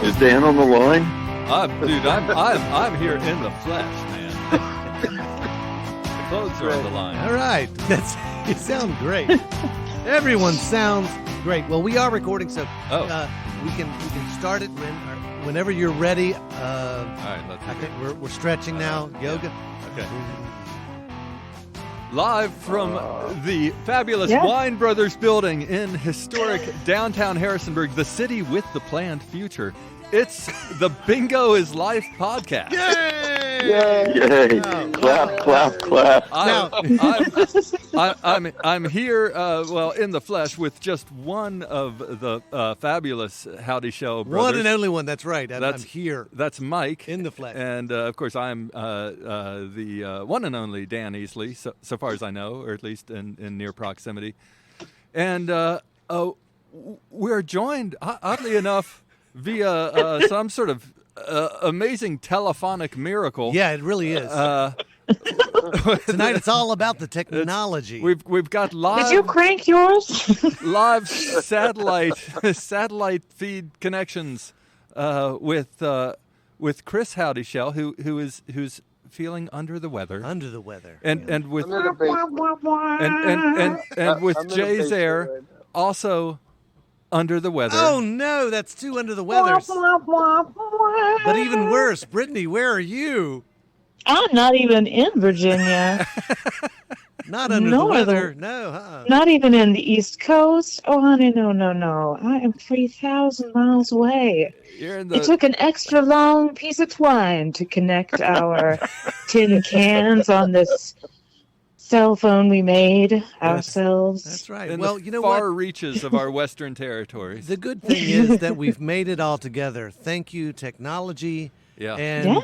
Is Dan on the line? I'm here in the flesh, man. The clothes are on the line. All right, you sound great. Everyone sounds great. Well, we are recording, so we can start it whenever you're ready. All right, let's. I think we're stretching now. Yoga. Okay. Live from the fabulous Wine Brothers building in historic downtown Harrisonburg, the city with the planned future. It's the Bingo is Life podcast. Yay! Yay! Oh, Clap, clap, clap. I'm here, in the flesh with just one of the fabulous Howdy Show brothers. One and only one. That's right. I'm here. That's Mike. In the flesh. And, of course, I'm the one and only Dan Easley, so far as I know, or at least in near proximity. And we're joined, oddly enough, via some sort of amazing telephonic miracle. Yeah, it really is. Tonight it's all about the technology. We've got live. Did you crank yours? Live satellite feed connections with Chris Howdy Shell, who's feeling under the weather. Under the weather. And with and with Jay's air also under the weather. Oh no, that's two under the weathers. But even worse, Brittany, where are you? I'm not even in Virginia. Not under the weather. No, Not even in the East Coast. Oh, honey, no. I am 3,000 miles away. It took an extra long piece of twine to connect our tin cans on this cell phone we made ourselves. That's right. In well, the you know far what? reaches of our western territories. The good thing is that we've made it all together. Thank you, technology. Yeah. And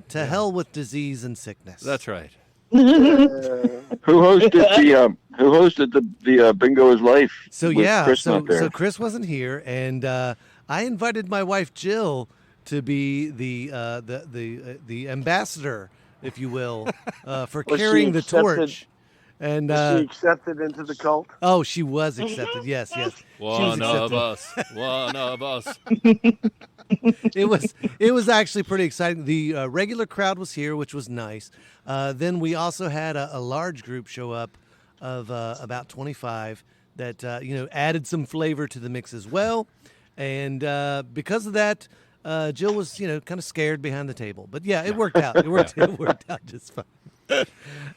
to hell with disease and sickness. That's right. Who hosted the Bingo is Life? So Chris not there? So Chris wasn't here, and I invited my wife Jill to be the ambassador, if you will, for carrying the torch. And was she accepted into the cult? Oh, she was accepted. Yes. One of us. It was actually pretty exciting. The regular crowd was here, which was nice. Then we also had a large group show up of about 25 that added some flavor to the mix as well. And because of that, Jill was kind of scared behind the table. But yeah, it worked out. It worked out just fine.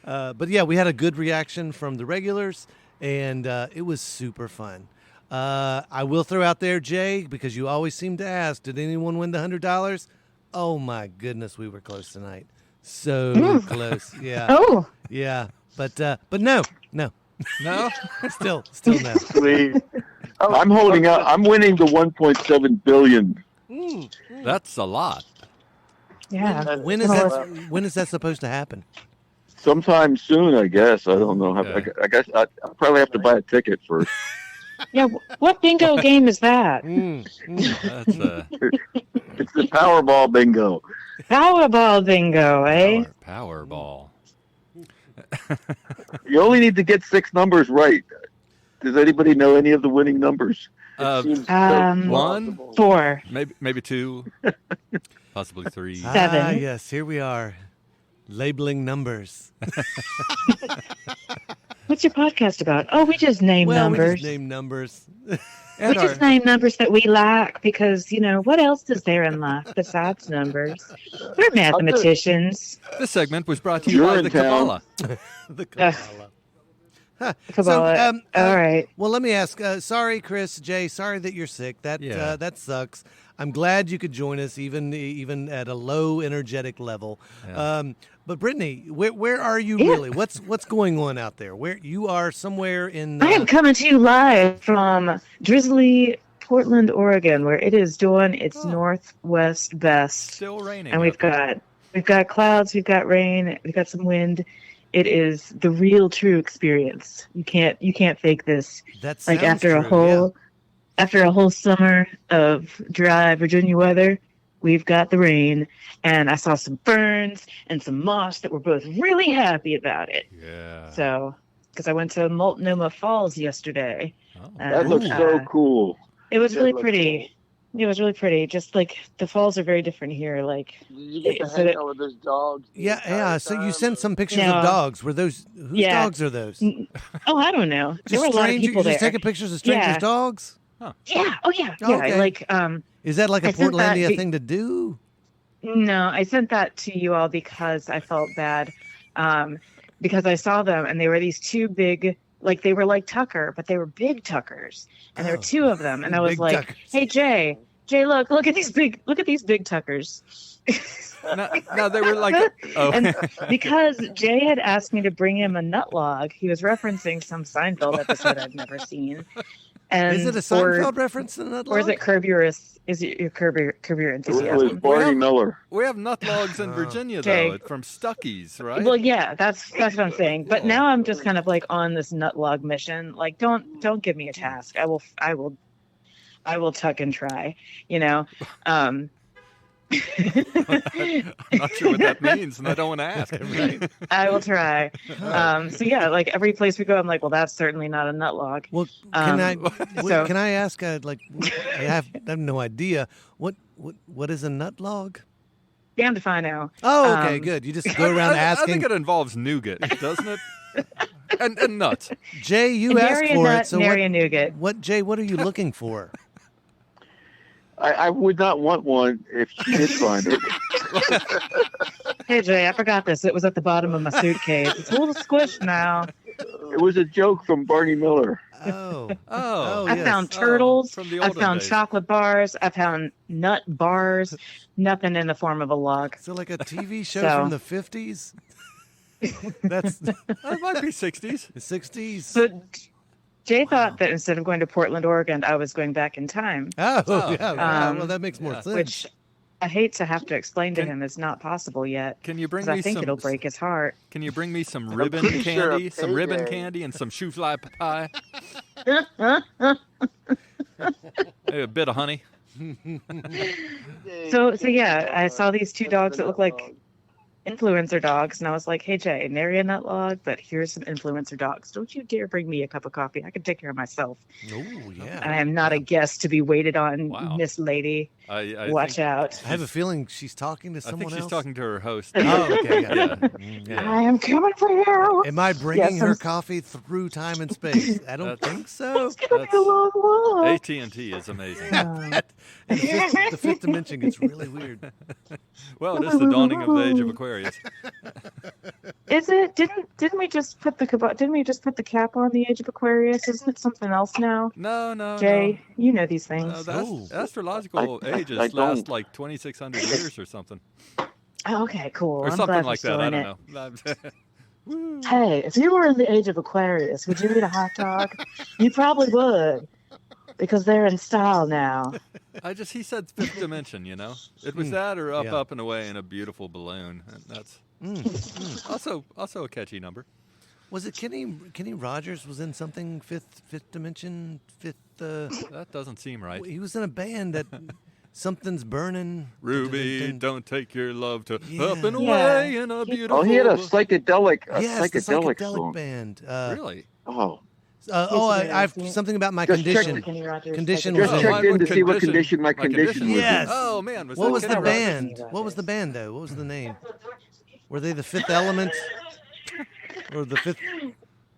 But yeah, we had a good reaction from the regulars, and it was super fun. I will throw out there, Jay, because you always seem to ask, did anyone win the $100? Oh my goodness, we were close tonight. So close. Yeah. Oh. Yeah. But no. No? Still no. Please. I'm holding out. I'm winning the 1.7 billion. That's a lot. Yeah. When is that supposed to happen? Sometime soon, I guess. I don't know. I guess I'll probably have to buy a ticket first. Yeah. What bingo game is that? That's It's the Powerball bingo. Powerball bingo, eh? Powerball. You only need to get 6 numbers right. Does anybody know any of the winning numbers? One, 4, maybe 2, possibly 3. 7. Yes, here we are, labeling numbers. What's your podcast about? Oh, we just name numbers. We just name numbers. We just name numbers that we like because, what else is there in life besides numbers? We're mathematicians. This segment was brought to you by the Kabbalah. The Kabbalah. Kabbalah. All right. Well, let me ask. Sorry, Chris, Jay. Sorry that you're sick. That sucks. I'm glad you could join us, even at a low energetic level. Yeah. But Brittany, where are you really? What's going on out there? Where you are somewhere in? I am coming to you live from drizzly Portland, Oregon, where it is doing its northwest best. Still raining. And we've got clouds, we've got rain, we've got some wind. It is the real true experience. You can't fake this. That's like after a whole summer of dry Virginia weather, we've got the rain, and I saw some ferns and some moss that were both really happy about it. Yeah. So, because I went to Multnomah Falls yesterday. That looks so cool. It was really pretty. It was really pretty. Just like the falls are very different here. Like, Did you get to hang out with those dogs? Yeah. So you sent some pictures No. of dogs. Were those whose dogs are those? Oh, I don't know. There were a Just lot of people You're just there. taking pictures of strangers' Yeah. dogs? Yeah. Oh, yeah. Oh, Yeah. okay. Like, Is that like a I sent that Portlandia to- thing to do? No, I sent that to you all because I felt bad. Because I saw them and they were these two big, like they were like Tucker, but they were big Tuckers. And there were two of them. And I was Big like, Tuckers. hey, Jay, look at these big Tuckers. No, they were like. Oh. And because Jay had asked me to bring him a nut log, he was referencing some Seinfeld episode I'd never seen. And Is it a Seinfeld reference in that? or is it Curb Your It Enthusiasm? was Barney Miller. We have nut logs in Virginia Okay. though, from Stuckey's, right? Well, yeah, that's what I'm saying. But now I'm just kind of like on this nut log mission. Like, don't give me a task. I will tuck and try. You know. I'm not sure what that means, and I don't want to ask. Right. I will try. So yeah, like every place we go, I'm like, well, that's certainly not a nut log. Well, can so- can I ask? Like, I have no idea. What is a nut log? Damn if I know. Oh, okay, good. You just go around I asking. think it involves nougat, doesn't it? and nuts. Jay, you asked Nary a for nut, it. So nary a nougat. Jay? What are you looking for? I would not want one if she did find it. Hey Jay, I forgot this. It was at the bottom of my suitcase. It's a little squished now. It was a joke from Barney Miller. Oh, I yes. found turtles. from the I olden found days. chocolate bars. I found nut bars. Nothing in the form of a log. So like a TV show So- from the 50s? That's the It might be 60s. 60s. So Jay thought that instead of going to Portland, Oregon, I was going back in time, Oh, Oh, yeah. Well, that makes more sense. which I hate to have to explain to Can- him is not possible yet. Can you bring Because me I think some? it'll break his heart. Can you bring me some ribbon pretty sure candy, a some ribbon payday. candy, and some shoe fly pie? Maybe a bit of honey. So yeah, I saw these two dogs that look like influencer dogs, and I was like, hey Jay, nary a nut log, but here's some influencer dogs. Don't you dare bring me a cup of coffee. I can take care of myself. Oh, yeah. I am not a guest to be waited on, Wow. Miss Lady. I Watch think, out. I have a feeling she's talking to I someone think she's else. talking to her host. Oh, okay. Got Yeah. it. Mm, yeah. I am coming for you. Am I bringing Yes, her I'm- coffee through time and space? I don't That's- think so. It's gonna be a long walk. AT&T is amazing. The fifth dimension gets really weird. Well, it is the dawning of the age of Aquarius. Is it? Didn't we just put the cap on the age of Aquarius? Isn't it something else now? No. Jay, you know these No, things. Oh. astrological ages I last don't. like 2,600 years or something. Oh, okay, cool. Or I'm something glad like you're that. still I in it. don't know. Woo. Hey, if you were in the age of Aquarius, would you eat a hot dog? You probably would, because they're in style now. He said fifth dimension, you know? It was that or up, Yeah. up and away in a beautiful balloon. And that's also a catchy number. Was it Kenny Rogers was in something fifth dimension fifth? That doesn't seem right. He was in a band that something's burning. Ruby, don't take your love to Yeah. up and Yeah. away in a beautiful... Oh, he had a psychedelic Yes, the psychedelic psychedelic song. band. Really? Oh, I've something about my Just condition. check- Kenny Rogers. Condition just was Oh, in. checked in to see what condition condition my condition was in. Yes. Oh, man. Was What that was the Kenny Rogers? band? What was the band though? What was the name? Were they the Fifth Element? Or the fifth?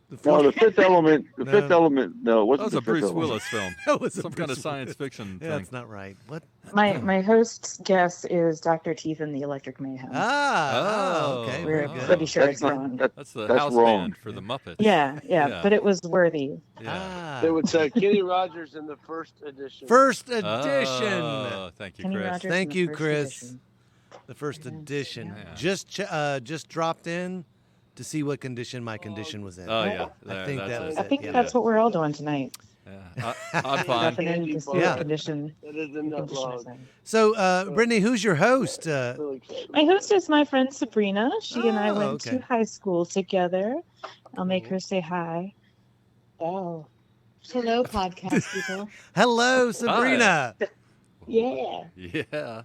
The No, fourth? the Fifth Element. The No. Fifth Element. No, it That wasn't was the a Fifth Bruce Element. Willis film. That was a Some kind Bruce of science Willis. fiction Yeah, thing. that's not right. What? My host's guess is Dr. Teeth and the Electric Mayhem. Okay, We're very good. pretty sure That's it's not- wrong. That's the That's house wrong. band for the Muppets. Yeah, Yeah. but it was worthy. Yeah. It was Kenny Rogers in the first edition. First edition. Oh, thank you, Kenny Chris. Rogers Thank in the you, first Chris. edition. The first edition. Yeah. Just dropped in to see what condition my condition was in. Oh, yeah. I think That's that it. was I it. think Yeah. that's what we're all doing tonight. Yeah. I'm fine. Dropping in to see Yeah. what condition. That is in that condition log. is in. So, Brittany, who's your host? Really excited. My host is my friend Sabrina. She and I Oh, went okay. to high school together. I'll make her say hi. Oh. Hello, podcast people. Hello, Sabrina. Yeah. Yeah.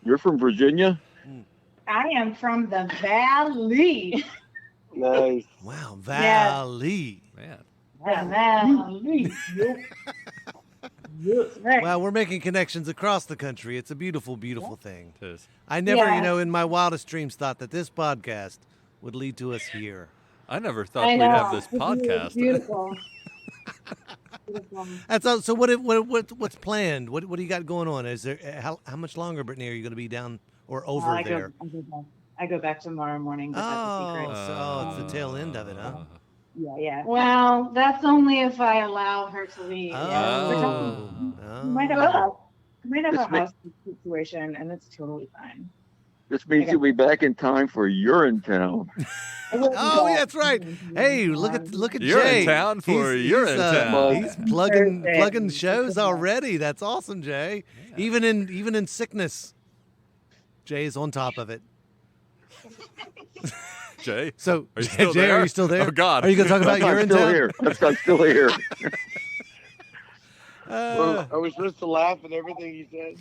You're from Virginia? I am from the Valley. Nice. Wow, Valley. Man. The Valley. Right. Well, we're making connections across the country. It's a beautiful, beautiful thing. It is. I never, Yeah. in my wildest dreams, thought that this podcast would lead to us here. I never thought I we'd know. have this It's podcast. Beautiful. Beautiful. That's all, so. What's planned? What do you got going on? Is there how much longer, Brittany, are you going to be down or over there? I go back tomorrow morning. But that's a secret. So it's the tail end of it, huh? Yeah. Well, that's only if I allow her to leave. Oh. We might have a house situation, and it's totally fine. This means you'll be back in time for Urine Town. Oh, yeah, that's right. Hey, look at You're Jay. in town for He's, You're in town. He's plugging Thursday. shows already. That's awesome, Jay. Yeah. Even in sickness, Jay's on top of it. Jay, So, are you still Jay, there? are you still there? Oh, God. Are you going to talk about I'm Urine still Town? here. I'm still here. Are we supposed to laugh at everything he says?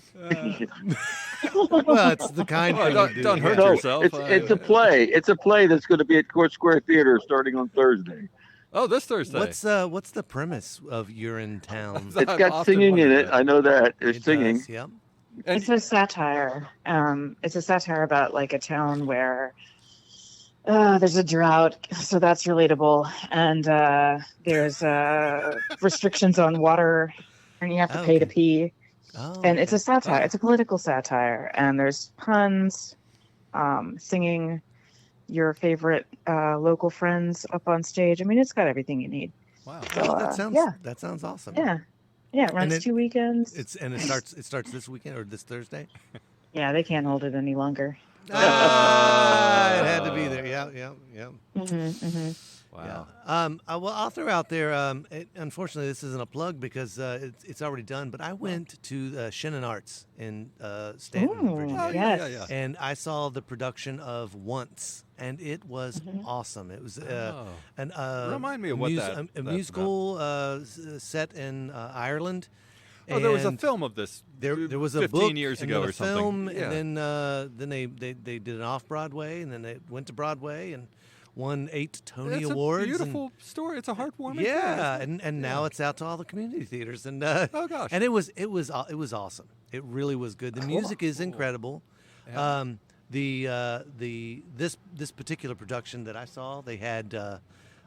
Well, it's the kind Well, thing don't- to do. don't hurt yeah. No, yourself. it's a play. It's a play that's going to be at Court Square Theater starting on Thursday. Oh, this Thursday. What's the premise of Urine Town? It's I've got often singing in wondered it. that. I know that. There's It singing. does, yep. And- It's a satire. It's a satire about like a town where there's a drought, so that's relatable, and there's restrictions on water, and you have to pay to pee. Oh, And it's a okay. satire. It's a political satire, and there's puns, singing your favorite local friends up on stage. I mean, it's got everything you need. Wow. Oh, yeah. that sounds awesome. Yeah, it runs it- 2 weekends. It starts this weekend or this Thursday. Yeah, they can't hold it any longer. It had to be there. Yeah. Wow. I'll throw out there. Unfortunately, this isn't a plug because it's already done. But I went to ShenanArts in Stanton, Ooh, Virginia, Oh, yes. yeah. and I saw the production of Once, and it was awesome. It was Remind me of what that's a musical set in Ireland. Oh, there was a And film of this. There was a 15 book, years and ago then or a something. film, Yeah. and then they did it off Broadway, and then they went to Broadway and won 8 Tony It's Awards. a beautiful story. It's a heartwarming. Yeah, story. and now it's out to all the community theaters, and Oh, gosh. and it was awesome. It really was good. The music is incredible. Yeah. This particular production that I saw, they had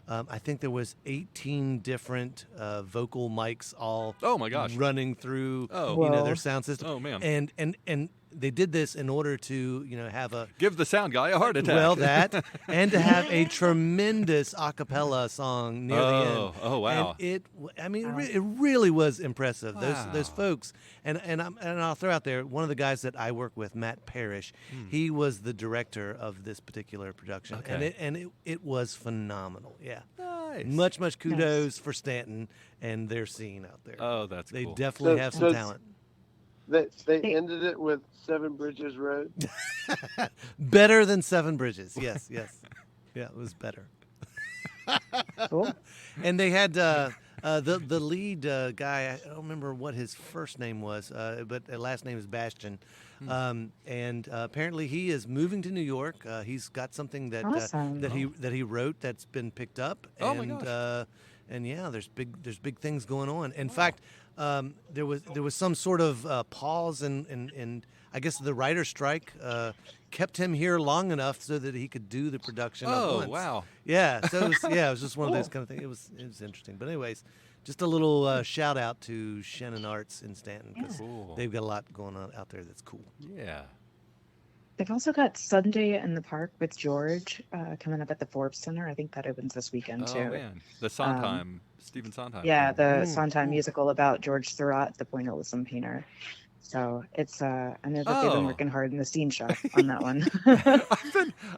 I think there was 18 different vocal mics all Oh, my gosh. running through Oh. Whoa. their sound system. Oh, man. And they did this in order to have a Give the sound guy a heart attack. well, that and to have a tremendous a cappella song near the end. Oh, wow. And it really was impressive. Wow. Those folks, and I'll throw out there one of the guys that I work with, Matt Parrish. He was the director of this particular production, Okay. and it was phenomenal. Yeah, Nice. much kudos for Stanton and their scene out there. Oh, that's They cool. definitely So- have so some it's- talent. They ended it with Seven Bridges Road. Better than Seven Bridges. Yes. Yeah, it was better. Cool. And they had the lead guy. I don't remember what his first name was, but the last name is Bastian. And apparently he is moving to New York. He's got something that Awesome. that he wrote that's been picked up. Oh, my and, gosh. And yeah, there's big things going on. In fact, there was some sort of pause and I guess the writer's strike kept him here long enough so that he could do the production. of Oh, Once. wow. Yeah, so it was just one of those kind of things. It was interesting. But anyways, just a little shout out to ShenanArts in Stanton because Cool. they've got a lot going on out there that's cool. Yeah. They've also got Sunday in the Park with George coming up at the Forbes Center. I think that opens this weekend Oh, too. man. The Sondheim, Stephen Sondheim. Yeah, film. the Sondheim musical about George Surratt, the pointillism painter. So it's I know that they've been Oh. working hard in the scene shop on that one.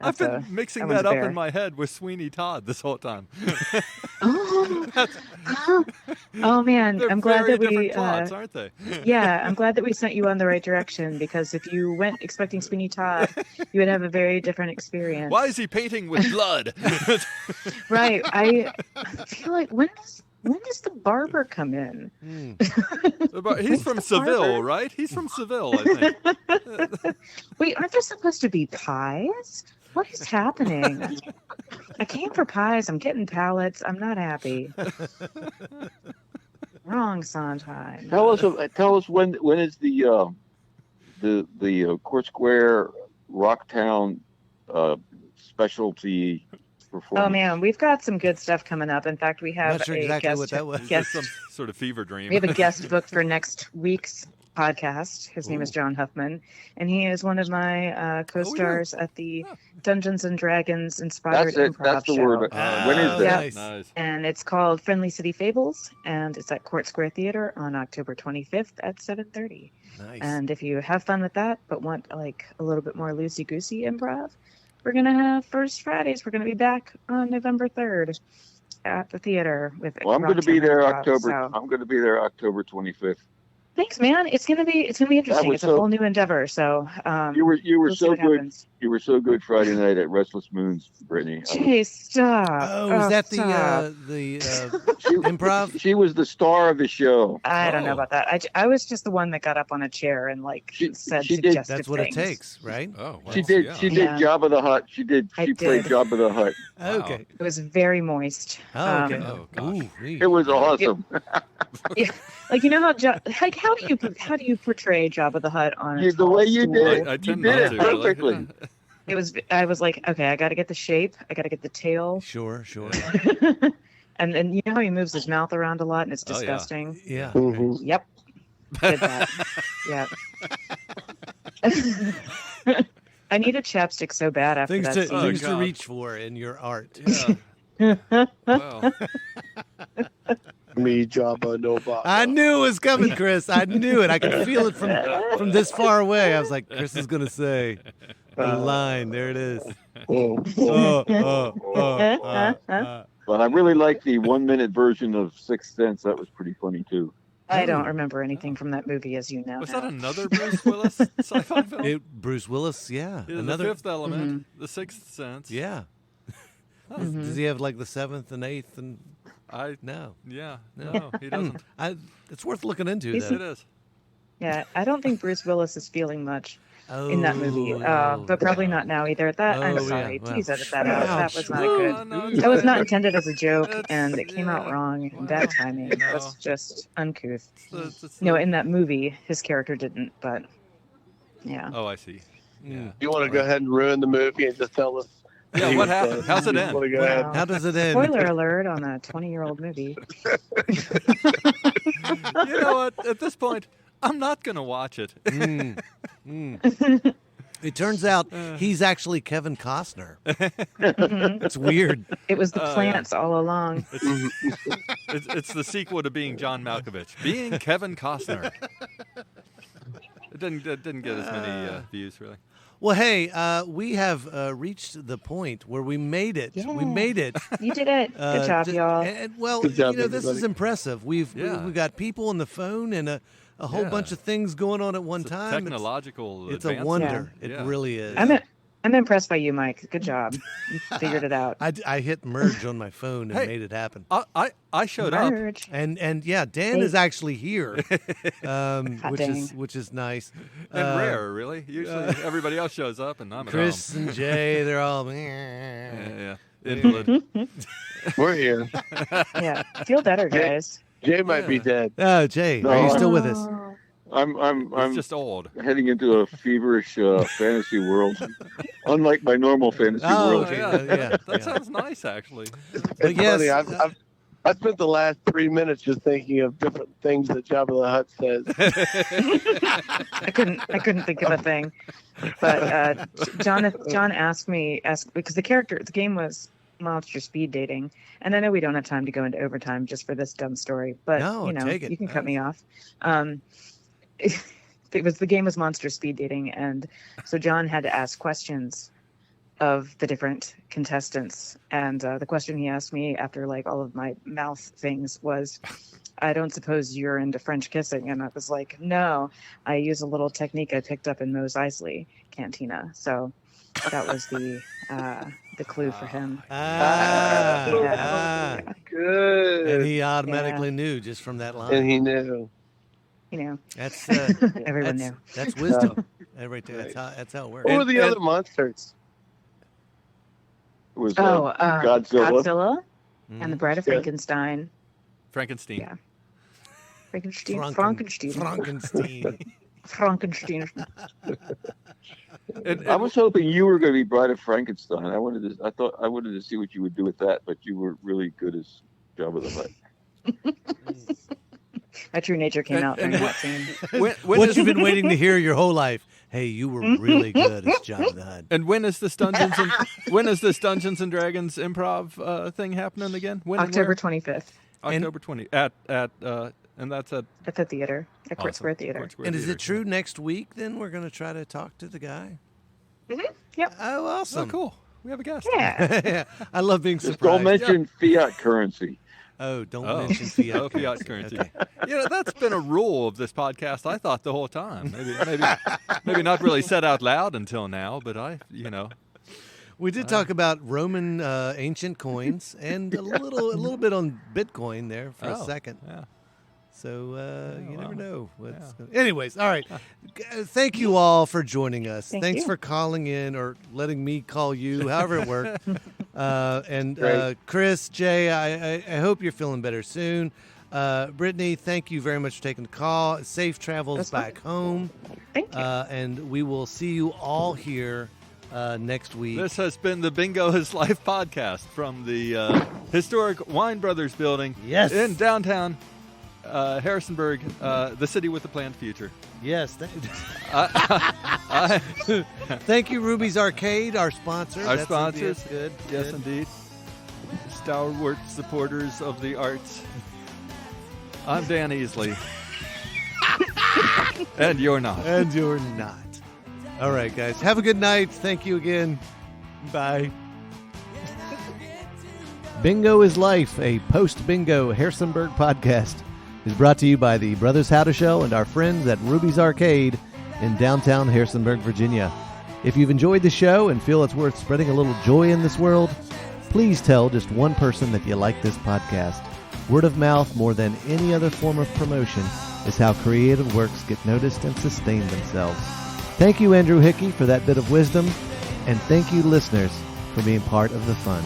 I've been mixing that one's that up fair. in my head with Sweeney Todd this whole time. Oh man, They're I'm glad very that we different plots, aren't they? yeah, I'm glad that we sent you on the right direction because if you went expecting Sweeney Todd, you would have a very different experience. Why is he painting with blood? Right. I feel like when does the barber come in? He's from Seville, barber? right? He's from Seville, I think. Wait, aren't there supposed to be pies? What is happening? I came for pies. I'm getting pallets. I'm not happy. Wrong Sondheim. Tell us when is the Court Square Rocktown specialty performance? Oh man, we've got some good stuff coming up. In fact, we have Not sure a exactly guest. what that was. guest Some sort of fever dream. We have a guest booked for next week's podcast. His name is John Huffman, and he is one of my co-stars at the Dungeons and Dragons inspired improv That's the show. word. When is that? Nice. And it's called Friendly City Fables, and it's at Court Square Theater on October 25th at 7:30. Nice. And if you have fun with that, but want like a little bit more loosey-goosey improv, we're gonna have First Fridays. We're gonna be back on November 3rd at the theater with. Well, I'm going to be there Rocktown Improv, October. so- I'm going to be there October 25th. Thanks, man. It's gonna be interesting. It's a whole new endeavor. So You were we'll see so what good. happens. You were so good Friday night at Restless Moons, Brittany. Jay, stop. Oh, is that stop. the improv? She was the star of the show. I don't know about that. I was just the one that got up on a chair and said she did- suggestive That's what it things. takes, right? Oh, wow. She did. Yeah. She did Yeah. Jabba the Hutt. She I played did. Jabba the Hutt. Okay. It was very moist. Oh, okay. Oh, gosh. Ooh, wee. It was awesome. Yeah, like you know how how do you portray Jabba the Hutt on a The way you stool? did I it, you tend did not it to, really. perfectly. I was like, okay, I got to get the shape, I got to get the tail, Sure. and then you know how he moves his mouth around a lot, and it's Oh, yeah. disgusting. Yeah. Mhm. Yep, did that. Yep. I need a chapstick so bad after Things that to scene. things to God. reach for in your art. Yeah. Well, Me, Jabba, no Baba. I knew it was coming, Chris. I knew it. I could feel it from this far away. I was like, Chris is gonna say the line. There it is. But I really liked the 1 minute version of Sixth Sense. That was pretty funny too. I don't remember anything from that movie, as you know. was now. that another Bruce Willis sci-fi film? Bruce Willis, yeah. Yeah, Another, The Fifth Element, The Sixth Sense. yeah. Mm-hmm. Does he have like the seventh and eighth and I no? yeah no he doesn't. It's worth looking into. He's- Though. It is. Yeah, I don't think Bruce Willis is feeling much Oh, in that movie, but probably not now either. That I'm Oh, yeah. sorry. Wow. Please edit that out. That was not No, good. no, it's That was fine. not intended as a joke, It's- and it came out yeah. wrong. And bad timing. It No. was just uncouth. It's No, in that movie, his character didn't, but yeah. Oh, I see. Yeah. You want to go ahead and ruin the movie and just tell us? Yeah, what happened? How's it You end? wanna go ahead? Wow. How does it end? Spoiler alert on a 20-year-old movie. You know what? At this point, I'm not going to watch it. It turns out he's actually Kevin Costner. It's weird. It was the plants all along. It's the sequel to being John Malkovich, being Kevin Costner. It didn't get as many views, really. Well, hey, we have reached the point where we made it. Yeah. We made it. You did it. Good job, y'all. Well, Good job, this is everybody. impressive. We've got people on the phone and a whole Yeah. bunch of things going on at one It's a time. technological It's a advancement. wonder. Yeah. It really is. I'm impressed by you, Mike. Good job. You figured it out. I hit merge on my phone and Hey. made it happen. I showed up. Merge. And yeah, Dan Hey. is actually here, Hot which is nice. And rare, really. Usually everybody else shows up, and I'm at Chris home. and Jay, they're all. Yeah. Invalid. We're here. Yeah. Feel better, guys. Jay might be dead. Oh, Jay, No, are you I'm- still with us? I'm It's just old. heading into a feverish fantasy world, unlike my normal fantasy Oh, world. okay. Yeah, Yeah. that sounds nice, actually. It's yes, funny. I spent the last 3 minutes just thinking of different things that Jabba the Hutt says. I couldn't think of a thing. But John asked because the game was monster speed dating, and I know we don't have time to go into overtime just for this dumb story, but No, take it. you can cut me off. The game was monster speed dating, and so John had to ask questions of the different contestants, and the question he asked me after like all of my mouth things was, I don't suppose you're into French kissing? And I was like, no, I use a little technique I picked up in Mos Eisley Cantina. So that was the clue for him. Good. And he automatically knew just from that line. And he knew. You know, That's everyone knew. That's wisdom. Right there. That's how it works. Who were the other monsters? It was Godzilla Godzilla. and the Bride of Yeah. Frankenstein. Frankenstein. Yeah. Frankenstein. I was hoping you were going to be Bride of Frankenstein. I wanted to see what you would do with that, but you were really good as Jabba the Hutt. My true nature came out during that scene. What you've been waiting to hear your whole life. Hey, you were really good as Jabba the Hutt. And when is this Dungeons and Dragons improv thing happening again? October 25th. October 20 at and that's at the theater at Court Square Theater. And is it true next week? Then we're going to try to talk to the guy. Mm-hmm. Yep. Oh, awesome! Oh, cool. We have a guest. Yeah. I love being surprised. Just don't mention fiat currency. Don't mention fiat currency. Fiat currency. Okay. That's been a rule of this podcast. I thought the whole time. Maybe not really said out loud until now, but we did talk about Roman ancient coins and a little bit on Bitcoin there for a second. Yeah. So you never know. Anyways, all right. Thank you all for joining us. Thanks for calling in or letting me call you, however it worked. And Chris, Jay, I hope you're feeling better soon. Britney, thank you very much for taking the call. Safe travels back home. Thank you. And we will see you all here next week. This has been the Bingo Is Life podcast from the historic Wine Brothers building in downtown Harrisonburg, the city with a planned future. Yes. Thank you, Ruby's Arcade, our sponsor. Our sponsors. Good. Yes, indeed. Stalwart supporters of the arts. I'm Dan Easley. And you're not. And you're not. All right, guys. Have a good night. Thank you again. Bye. Bingo is Life, a post-bingo Harrisonburg podcast, is brought to you by the Brothers How to Show and our friends at Ruby's Arcade in downtown Harrisonburg, Virginia. If you've enjoyed the show and feel it's worth spreading a little joy in this world, please tell just one person that you like this podcast. Word of mouth, more than any other form of promotion, is how creative works get noticed and sustain themselves. Thank you, Andrew Hickey, for that bit of wisdom, and thank you, listeners, for being part of the fun.